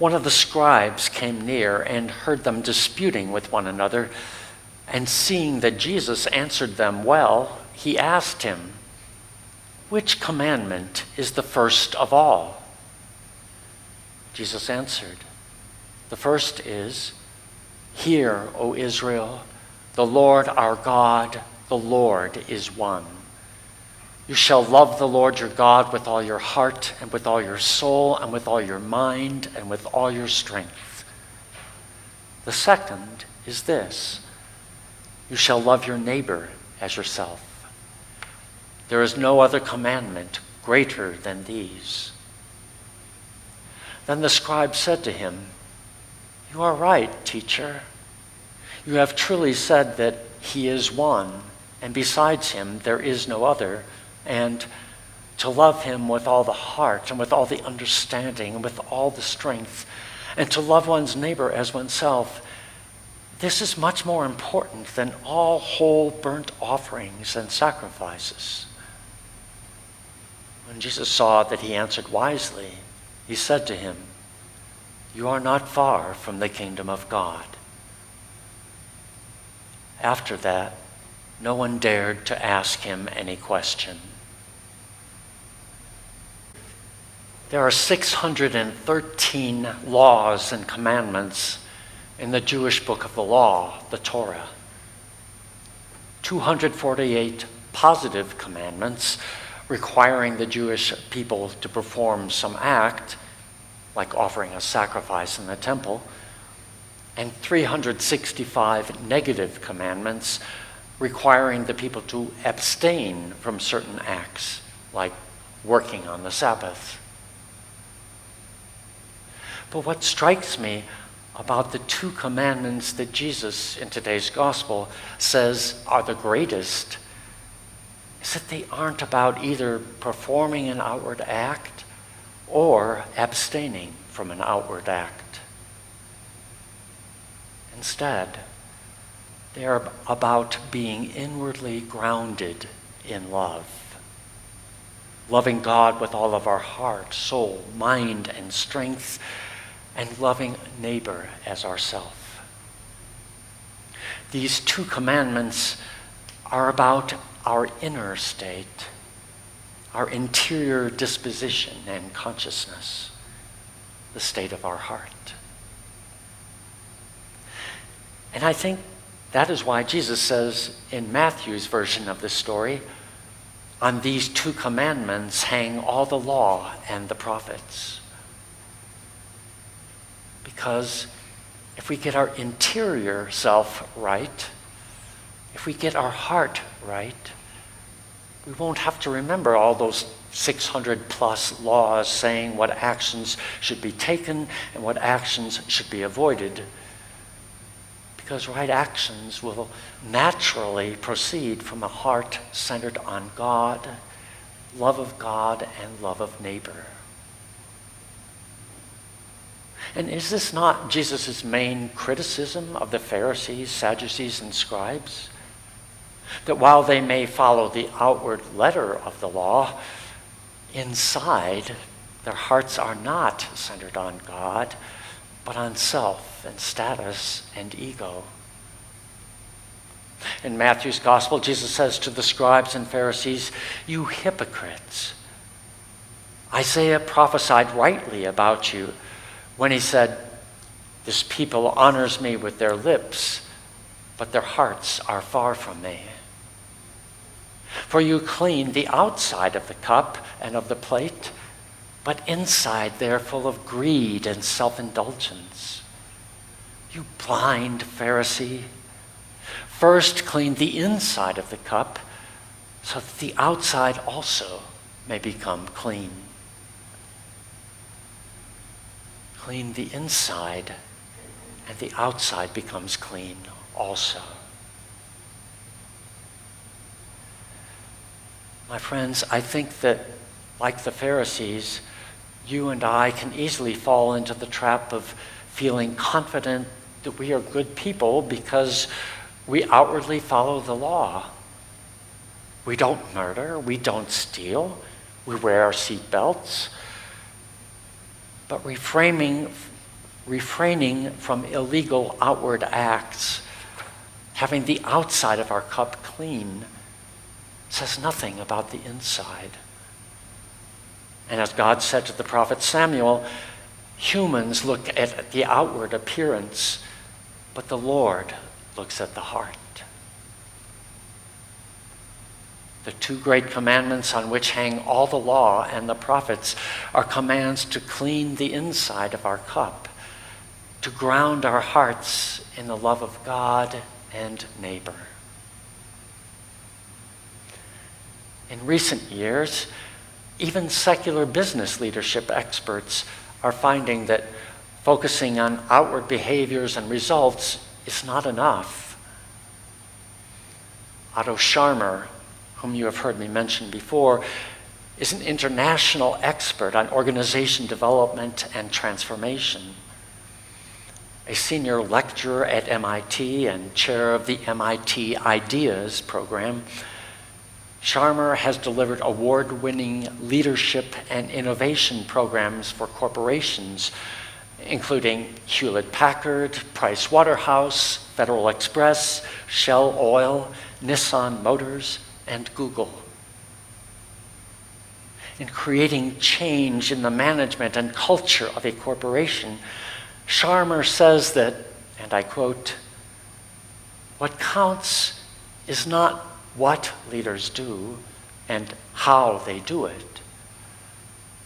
One of the scribes came near and heard them disputing with one another, and seeing that Jesus answered them well, he asked him, "Which commandment is the first of all?" Jesus answered, "The first is, 'Hear, O Israel, the Lord our God, the Lord is one. You shall love the Lord your God with all your heart and with all your soul and with all your mind and with all your strength.' The second is this, 'You shall love your neighbor as yourself.' There is no other commandment greater than these." Then the scribe said to him, "You are right, teacher. You have truly said that he is one, and besides him there is no other, and to love him with all the heart and with all the understanding and with all the strength, and to love one's neighbor as oneself, this is much more important than all whole burnt offerings and sacrifices." When Jesus saw that he answered wisely, he said to him, "You are not far from the kingdom of God." After that, no one dared to ask him any question. There are 613 laws and commandments in the Jewish book of the law, the Torah. 248 positive commandments requiring the Jewish people to perform some act, like offering a sacrifice in the temple, and 365 negative commandments requiring the people to abstain from certain acts, like working on the Sabbath. But what strikes me about the two commandments that Jesus in today's gospel says are the greatest is that they aren't about either performing an outward act or abstaining from an outward act. Instead, they are about being inwardly grounded in love. Loving God with all of our heart, soul, mind, and strength, and loving neighbor as ourself. These two commandments are about our inner state, our interior disposition and consciousness, the state of our heart. And I think that is why Jesus says in Matthew's version of this story, "On these two commandments hang all the law and the prophets." Because if we get our interior self right, if we get our heart right, we won't have to remember all those 600 plus laws saying what actions should be taken and what actions should be avoided. Because right actions will naturally proceed from a heart centered on God, love of God, and love of neighbor. And is this not Jesus' main criticism of the Pharisees, Sadducees, and scribes? That while they may follow the outward letter of the law, inside their hearts are not centered on God, but on self and status and ego. In Matthew's gospel, Jesus says to the scribes and Pharisees, "You hypocrites, Isaiah prophesied rightly about you when he said, 'This people honors me with their lips, but their hearts are far from me. For you clean the outside of the cup and of the plate, but inside they are full of greed and self-indulgence. You blind Pharisee, first clean the inside of the cup, so that the outside also may become clean.'" Clean the inside, and the outside becomes clean also. My friends, I think that, like the Pharisees, you and I can easily fall into the trap of feeling confident that we are good people because we outwardly follow the law. We don't murder, we don't steal, we wear our seatbelts. But reframing refraining from illegal outward acts, having the outside of our cup clean, says nothing about the inside. And as God said to the prophet Samuel, humans look at the outward appearance, but the Lord looks at the heart. The two great commandments on which hang all the law and the prophets are commands to clean the inside of our cup, to ground our hearts in the love of God and neighbor. In recent years, even secular business leadership experts are finding that focusing on outward behaviors and results is not enough. Otto Scharmer, whom you have heard me mention before, is an international expert on organization development and transformation. A senior lecturer at MIT and chair of the MIT Ideas program, Scharmer has delivered award-winning leadership and innovation programs for corporations, including Hewlett-Packard, Price Waterhouse, Federal Express, Shell Oil, Nissan Motors, and Google. In creating change in the management and culture of a corporation, Scharmer says that, and I quote, "What counts is not what leaders do and how they do it,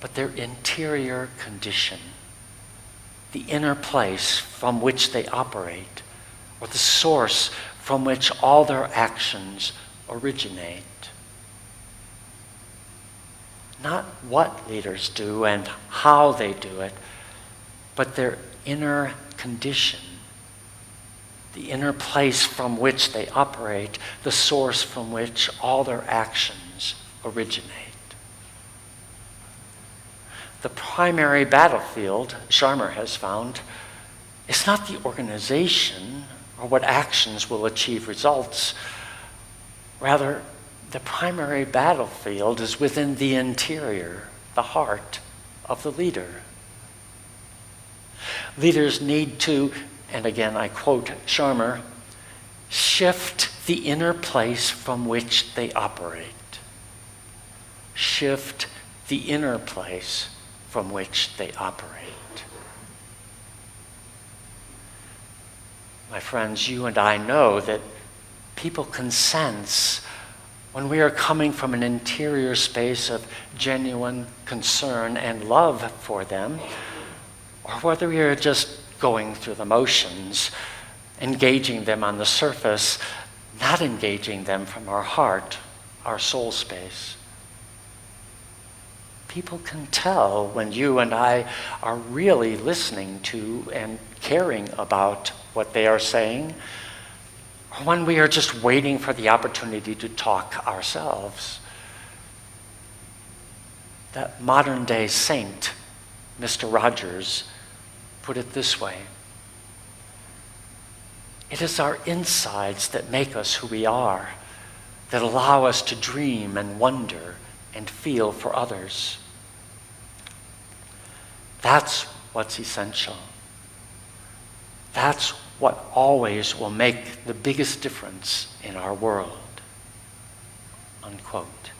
but their interior condition, the inner place from which they operate, or the source from which all their actions originate." Not what leaders do and how they do it, but their inner condition, the inner place from which they operate, the source from which all their actions originate. The primary battlefield, Scharmer has found, is not the organization or what actions will achieve results. Rather, the primary battlefield is within the interior, the heart of the leader. Leaders need to, and again I quote Scharmer, shift the inner place from which they operate. Shift the inner place from which they operate. My friends, you and I know that people can sense when we are coming from an interior space of genuine concern and love for them, or whether we are just going through the motions, engaging them on the surface, not engaging them from our heart, our soul space. People can tell when you and I are really listening to and caring about what they are saying, or when we are just waiting for the opportunity to talk ourselves. That modern-day saint, Mr. Rogers, put it this way: it is our insides that make us who we are, that allow us to dream and wonder and feel for others. That's what's essential. That's what always will make the biggest difference in our world. Unquote.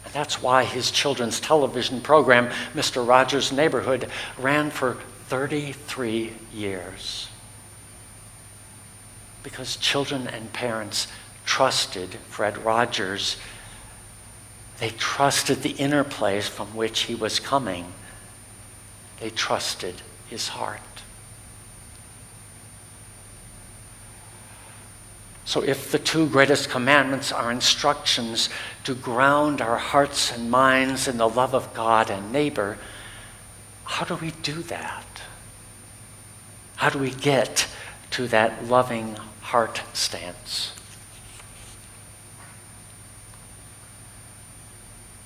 And that's why his children's television program, Mr. Rogers' Neighborhood, ran for 33 years. Because children and parents trusted Fred Rogers. They trusted the inner place from which he was coming. They trusted his heart. So if the two greatest commandments are instructions to ground our hearts and minds in the love of God and neighbor, how do we do that? How do we get to that loving heart stance?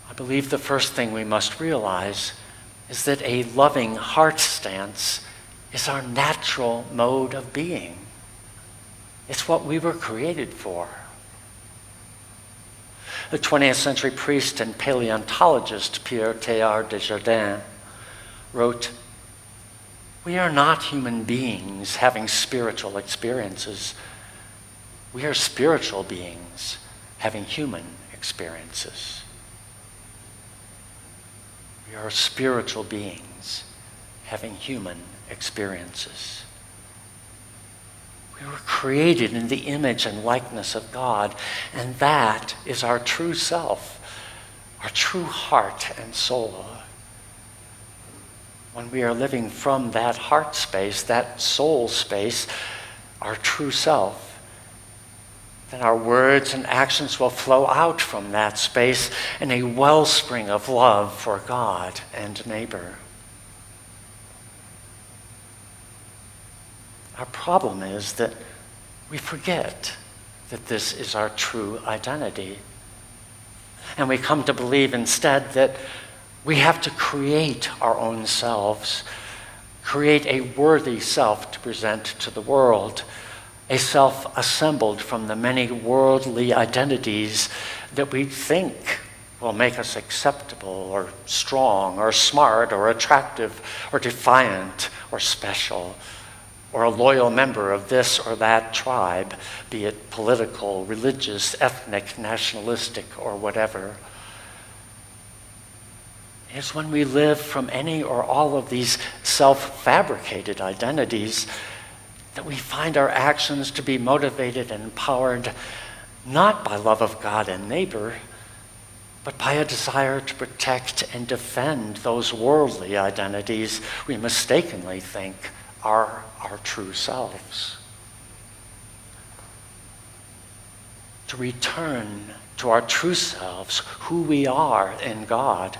I believe the first thing we must realize is that a loving heart stance is our natural mode of being. It's what we were created for. The 20th century priest and paleontologist Pierre Teilhard de Chardin wrote, We are not human beings having spiritual experiences. We are spiritual beings having human experiences. We are spiritual beings having human experiences. We were created in the image and likeness of God, and that is our true self, our true heart and soul. When we are living from that heart space, that soul space, our true self, then our words and actions will flow out from that space in a wellspring of love for God and neighbor. Our problem is that we forget that this is our true identity. And we come to believe instead that we have to create our own selves, create a worthy self to present to the world, a self assembled from the many worldly identities that we think will make us acceptable or strong or smart or attractive or defiant or special or a loyal member of this or that tribe, be it political, religious, ethnic, nationalistic, or whatever. It's when we live from any or all of these self-fabricated identities that we find our actions to be motivated and empowered not by love of God and neighbor, but by a desire to protect and defend those worldly identities we mistakenly think are our true selves. To return to our true selves, who we are in God,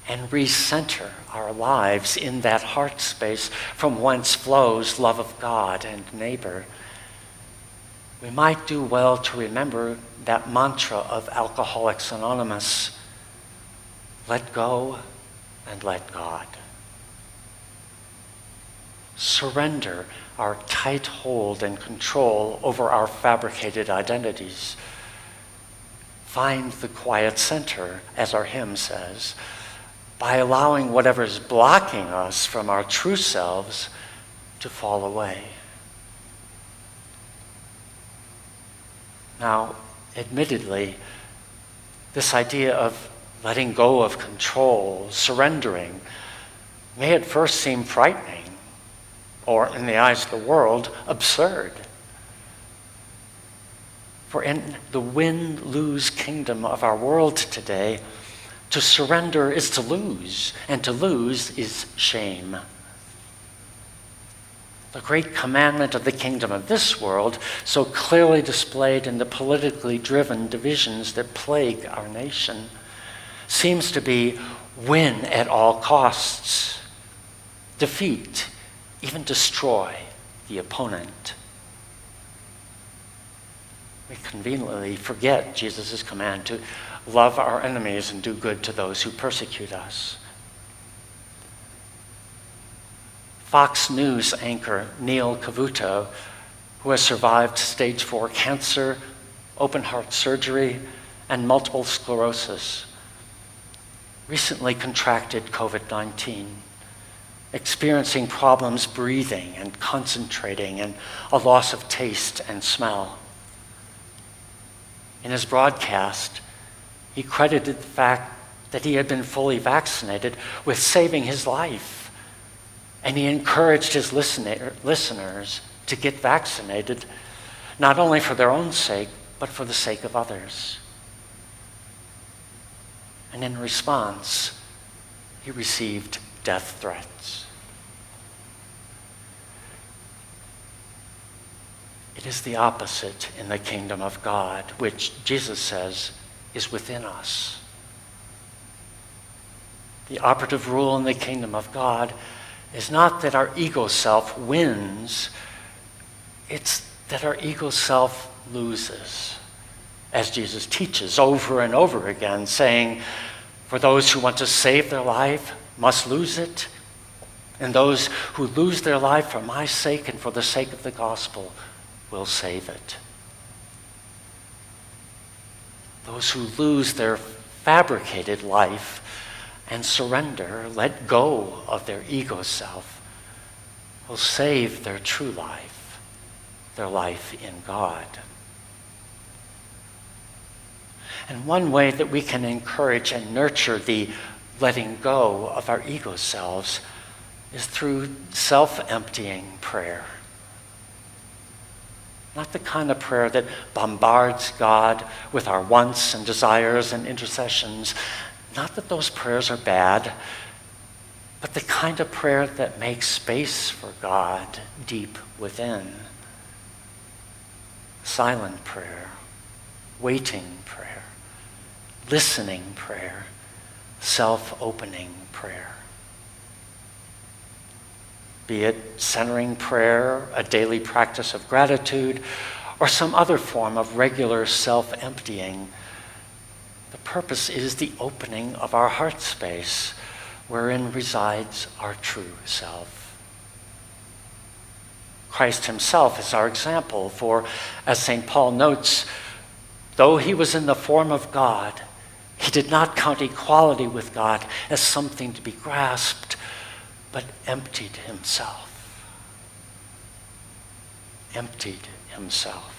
and recenter our lives in that heart space from whence flows love of God and neighbor. We might do well to remember that mantra of Alcoholics Anonymous: let go and let God. Surrender our tight hold and control over our fabricated identities. Find the quiet center, as our hymn says, by allowing whatever is blocking us from our true selves to fall away. Now, admittedly, this idea of letting go of control, surrendering, may at first seem frightening, or in the eyes of the world, absurd. For in the win-lose kingdom of our world today, to surrender is to lose, and to lose is shame. The great commandment of the kingdom of this world, so clearly displayed in the politically driven divisions that plague our nation, seems to be win at all costs, defeat, even destroy the opponent. We conveniently forget Jesus' command to love our enemies and do good to those who persecute us. Fox News anchor Neil Cavuto, who has survived stage 4 cancer, open heart surgery, and multiple sclerosis, recently contracted COVID-19, experiencing problems breathing and concentrating and a loss of taste and smell. In his broadcast, he credited the fact that he had been fully vaccinated with saving his life, and he encouraged his listeners to get vaccinated, not only for their own sake, but for the sake of others. And in response, he received death threats. It is the opposite in the kingdom of God, which Jesus says is within us. The operative rule in the kingdom of God is not that our ego self wins, it's that our ego self loses, as Jesus teaches over and over again, saying, for those who want to save their life must lose it, and those who lose their life for my sake and for the sake of the gospel will save it. Those who lose their fabricated life and surrender, let go of their ego self, will save their true life, their life in God. And one way that we can encourage and nurture the letting go of our ego selves is through self-emptying prayer. Not the kind of prayer that bombards God with our wants and desires and intercessions. Not that those prayers are bad, but the kind of prayer that makes space for God deep within. Silent prayer, waiting prayer, listening prayer, self-opening prayer. Be it centering prayer, a daily practice of gratitude, or some other form of regular self-emptying, the purpose is the opening of our heart space, wherein resides our true self. Christ himself is our example, for as St. Paul notes, though he was in the form of God, he did not count equality with God as something to be grasped, but emptied himself. Emptied himself.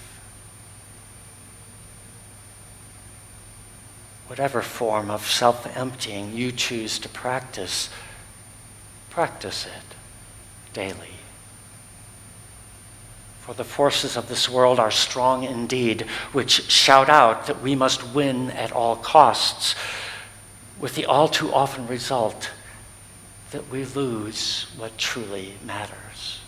Whatever form of self-emptying you choose to practice, practice it daily. For the forces of this world are strong indeed, which shout out that we must win at all costs, with the all too often result that we lose what truly matters.